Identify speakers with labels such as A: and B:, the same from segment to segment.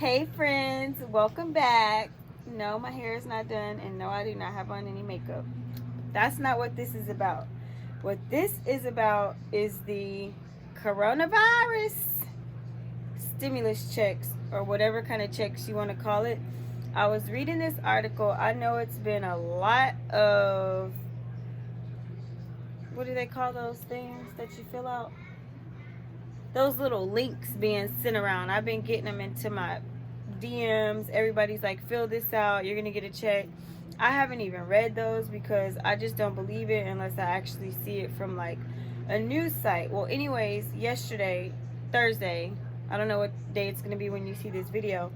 A: Hey friends, welcome back. No, my hair is not done, and no, I do not have on any makeup. That's not what this is about. What this is about is the coronavirus stimulus checks, or whatever kind of checks you want to call it. I was reading this article. I know it's been a lot of, what do they call those things that you fill out? Those little links being sent around. I've been getting them into my DMs. Everybody's like, fill this out, you're gonna get a check. I haven't even read those because I just don't believe it unless I actually see it from like a news site. Well, anyways, yesterday, Thursday, I don't know what day it's gonna be when you see this video.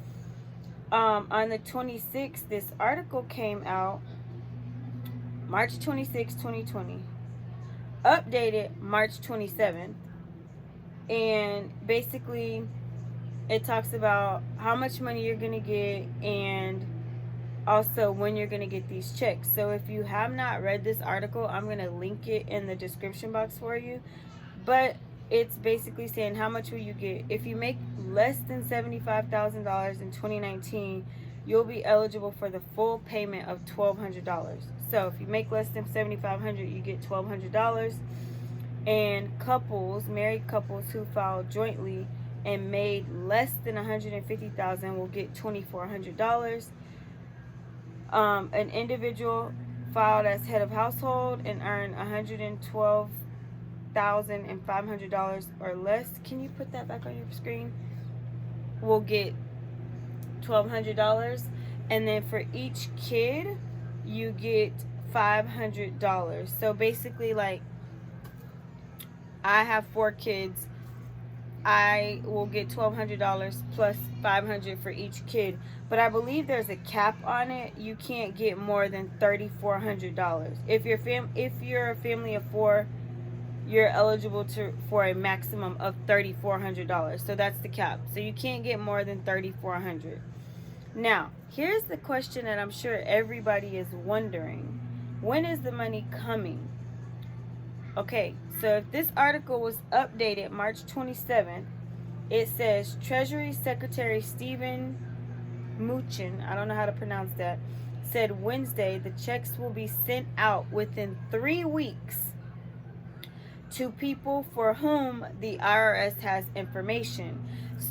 A: On the 26th, this article came out, March 26, 2020, updated March 27th, and basically it talks about how much money you're going to get and also when you're going to get these checks. So if you have not read this article, I'm going to link it in the description box for you. But it's basically saying how much will you get. If you make less than $75,000 in 2019, you'll be eligible for the full payment of $1,200. So if you make less than $7,500, you get $1,200. And couples, married couples who filed jointly and made less than $150,000 will get $2,400. An individual filed as head of household and earned $112,500 or less. Can you put that back on your screen? Will get $1,200. And then for each kid, you get $500. So basically, like, I have 4 kids. I will get $1,200 plus $500 for each kid. But I believe there's a cap on it. You can't get more than $3,400. If you're a family of 4, you're eligible for a maximum of $3,400. So that's the cap. So you can't get more than $3,400. Now, here's the question that I'm sure everybody is wondering. When is the money coming? Okay, so if this article was updated March 27th, it says Treasury Secretary Stephen Mnuchin, I don't know how to pronounce that, said Wednesday the checks will be sent out within 3 weeks to people for whom the IRS has information.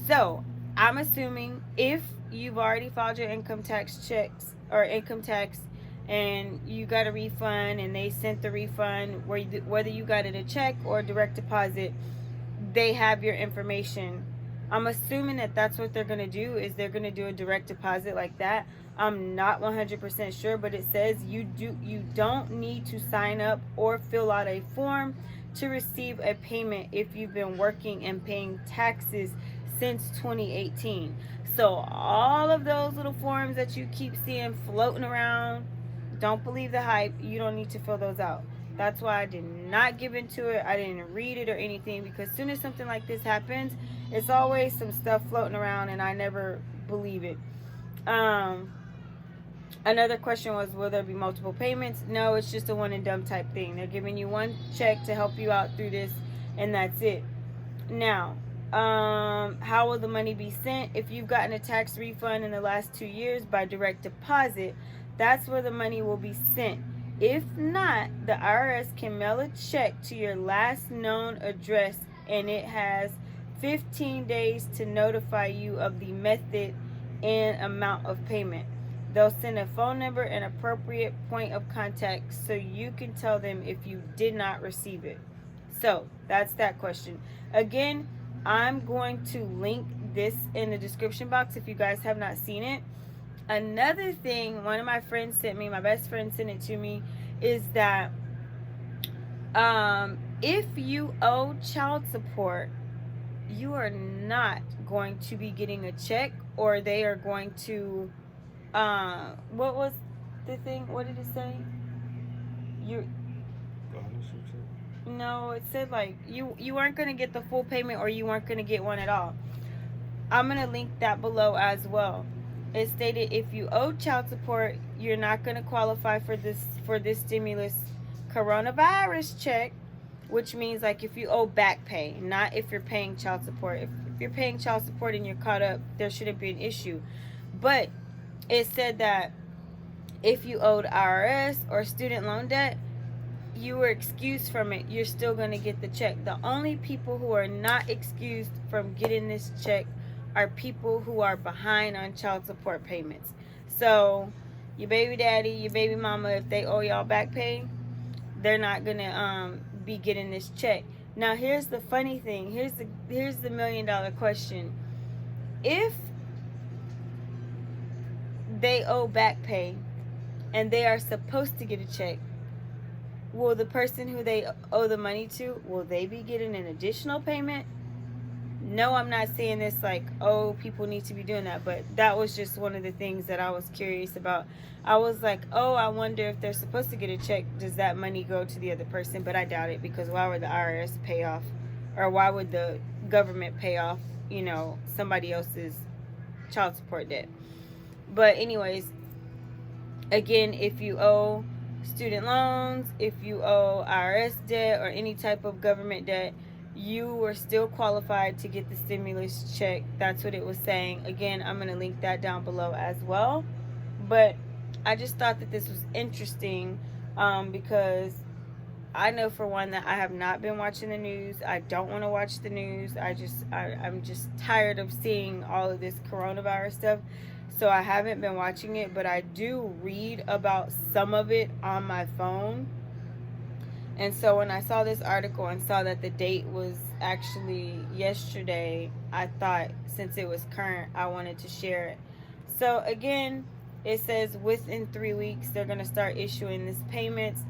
A: So I'm assuming if you've already filed your income tax checks or income tax and you got a refund and they sent the refund, whether you got it a check or direct deposit, they have your information. I'm assuming that that's what they're going to do, is they're going to do a direct deposit like that. I'm not 100% sure, but it says you don't need to sign up or fill out a form to receive a payment if you've been working and paying taxes since 2018. So all of those little forms that you keep seeing floating around, don't believe the hype. You don't need to fill those out. That's why I did not give into it. I didn't read it or anything, because as soon as something like this happens, it's always some stuff floating around and I never believe it. Another question was, will there be multiple payments? No, it's just a one and done type thing. They're giving you one check to help you out through this, and that's it. Now, how will the money be sent? If you've gotten a tax refund in the last 2 years by direct deposit, that's where the money will be sent. If not, the IRS can mail a check to your last known address, and it has 15 days to notify you of the method and amount of payment. They'll send a phone number and appropriate point of contact so you can tell them if you did not receive it. So that's that question. Again, I'm going to link this in the description box if you guys have not seen it. Another thing one of my friends sent me, my best friend sent it to me, is that if you owe child support, you are not going to be getting a check, or they are going to, what was the thing? What did it say? No, it said like you weren't going to get the full payment, or you weren't going to get one at all. I'm going to link that below as well. It stated if you owe child support, you're not going to qualify for this stimulus coronavirus check, which means like if you owe back pay, not if you're paying child support. If you're paying child support and you're caught up, there shouldn't be an issue. But it said that if you owed IRS or student loan debt, you were excused from it, you're still going to get the check. The only people who are not excused from getting this check are people who are behind on child support payments. So your baby daddy, your baby mama, if they owe y'all back pay, they're not going to be getting this check. Now here's the funny thing. Here's the $1 million question. If they owe back pay and they are supposed to get a check, will the person who they owe the money to, will they be getting an additional payment? No, I'm not saying this like, oh, people need to be doing that, but that was just one of the things that I was curious about. I was like, oh, I wonder if they're supposed to get a check, does that money go to the other person? But I doubt it, because why would the IRS pay off, or why would the government pay off, somebody else's child support debt? But anyways, again, if you owe student loans, if you owe IRS debt or any type of government debt, you were still qualified to get the stimulus check. That's what it was saying. Again, I'm going to link that down below as well. But I just thought that this was interesting because I know for one that I have not been watching the news. I don't want to watch the news. I'm just tired of seeing all of this coronavirus stuff. So I haven't been watching it, but I do read about some of it on my phone. And so when I saw this article and saw that the date was actually yesterday, I thought since it was current, I wanted to share it. So again, it says within 3 weeks, they're going to start issuing this payments.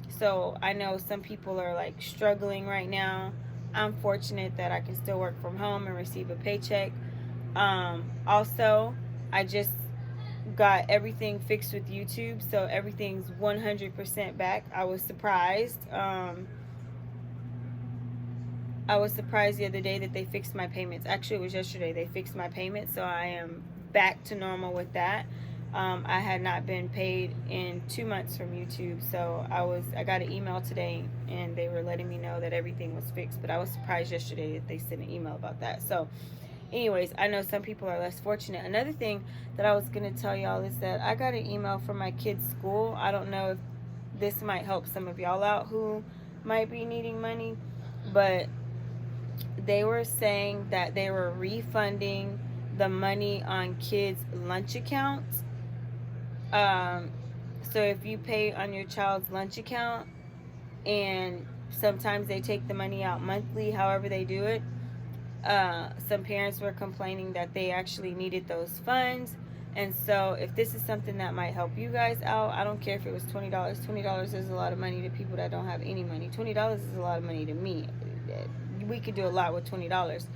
A: So I know some people are like struggling right now. I'm fortunate that I can still work from home and receive a paycheck. Also, I just got everything fixed with YouTube, so everything's 100% back. I was surprised. I was surprised the other day that they fixed my payments. Actually, it was yesterday they fixed my payments, so I am back to normal with that. I had not been paid in 2 months from YouTube, so I got an email today and they were letting me know that everything was fixed, but I was surprised yesterday that they sent an email about that. So anyways, I know some people are less fortunate. Another thing that I was going to tell y'all is that I got an email from my kid's school. I don't know if this might help some of y'all out who might be needing money, but they were saying that they were refunding the money on kids' lunch accounts. So if you pay on your child's lunch account, and sometimes they take the money out monthly, however they do it, some parents were complaining that they actually needed those funds. And so if this is something that might help you guys out, I don't care if it was $20. $20 is a lot of money to people that don't have any money. $20 is a lot of money to me. We could do a lot with $20.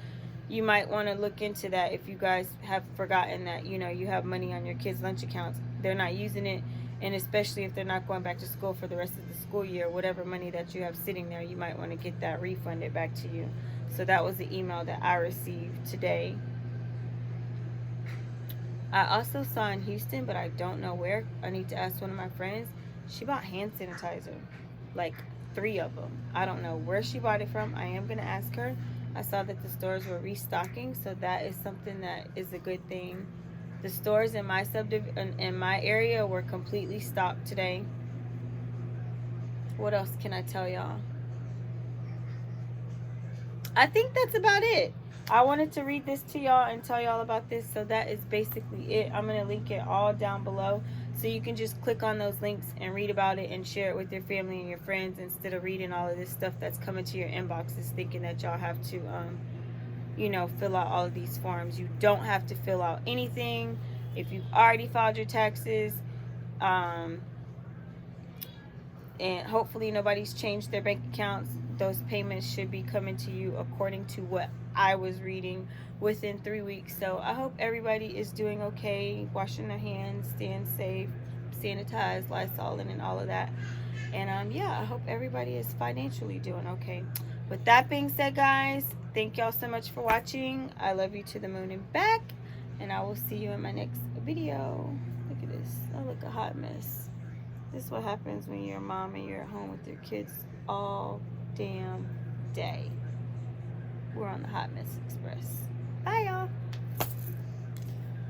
A: You might want to look into that if you guys have forgotten that, you have money on your kids' lunch accounts. They're not using it, and especially if they're not going back to school for the rest of the school year, whatever money that you have sitting there, you might want to get that refunded back to you. So that was the email that I received today. I also saw in Houston, but I don't know where. I need to ask one of my friends. She bought hand sanitizer, like 3 of them. I don't know where she bought it from. I am going to ask her. I saw that the stores were restocking, so that is something that is a good thing. The stores in my in my area were completely stocked today. What else can I tell y'all? I think that's about it. I wanted to read this to y'all and tell y'all about this, so that is basically it. I'm going to link it all down below, so you can just click on those links and read about it and share it with your family and your friends, instead of reading all of this stuff that's coming to your inboxes thinking that y'all have to fill out all of these forms. You don't have to fill out anything if you've already filed your taxes, and hopefully nobody's changed their bank accounts. Those payments should be coming to you according to what I was reading within 3 weeks. So I hope everybody is doing okay, washing their hands, staying safe, sanitized, Lysol, and all of that. And yeah, I hope everybody is financially doing okay. With that being said, guys, thank y'all so much for watching. I love you to the moon and back, and I will see you in my next video. Look at this. I look a hot mess. This is what happens when you're a mom and you're at home with your kids all damn day. We're on the Hot Mess Express.